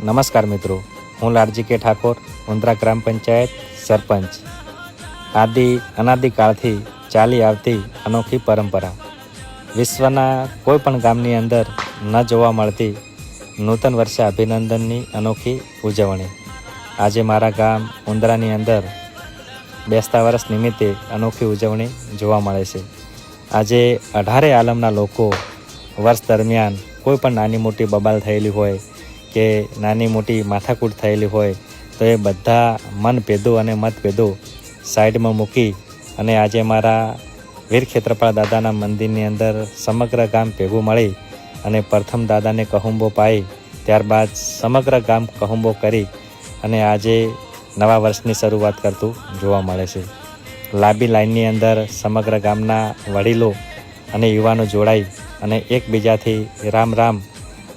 નમસ્કાર મિત્રો, હું લાલજી કે ઠાકોર, ઉંદરા ગ્રામ પંચાયત સરપંચ. અનાદિકાળથી ચાલી આવતી અનોખી પરંપરા. વિશ્વના કોઈ પણ ગામની અંદર ન જોવા મળતી નૂતન વર્ષે અભિનંદનની અનોખી ઉજવણી. આજે મારા ગામ ઉંદરાની અંદર બેસતા વર્ષ નિમિત્તે અનોખી ઉજવણી જોવા મળે છે. આજે 18 આલમના લોકો વર્ષ દરમિયાન કોઈ પણ નાની મોટી બબાલ થયેલી હોય કે નાની મોટી માથાકૂટ થયેલી હોય તો એ બધા મનભેદો અને મતભેદો સાઈડમાં મૂકી અને આજે મારા વીર ખેત્રપાળ દાદાના મંદિરની અંદર સમગ્ર ગામ ભેગું મળી અને પ્રથમ દાદાને કહુંબો પાઈ ત્યારબાદ સમગ્ર ગામ કહુંબો કરી અને આજે નવા વર્ષની શરૂઆત કરતું જોવા મળે છે. લાંબી લાઈનની અંદર સમગ્ર ગામના વડીલો અને યુવાનો જોડાઈ અને એકબીજાથી રામ રામ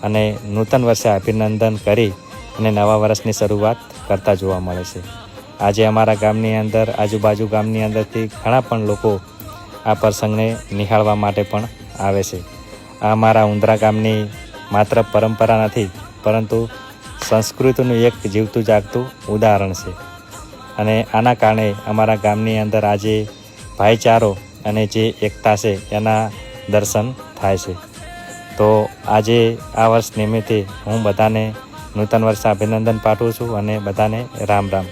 અને નૂતન વર્ષે અભિનંદન કરી અને નવા વર્ષની શરૂઆત કરતા જોવા મળે છે. આજે અમારા ગામની અંદર આજુબાજુ ગામની અંદરથી ઘણા પણ લોકો આ પ્રસંગને નિહાળવા માટે પણ આવે છે. આ અમારા ઉંદરા ગામની માત્ર પરંપરા નથી, પરંતુ સંસ્કૃતિનું એક જીવતું જાગતું ઉદાહરણ છે. અને આના કારણે અમારા ગામની અંદર આજે ભાઈચારો અને જે એકતા છે એના દર્શન થાય છે. તો આજે આ વર્ષ નિમિત્તે હું બધાને નૂતન વર્ષે અભિનંદન પાઠવું છું અને બધાને રામ રામ.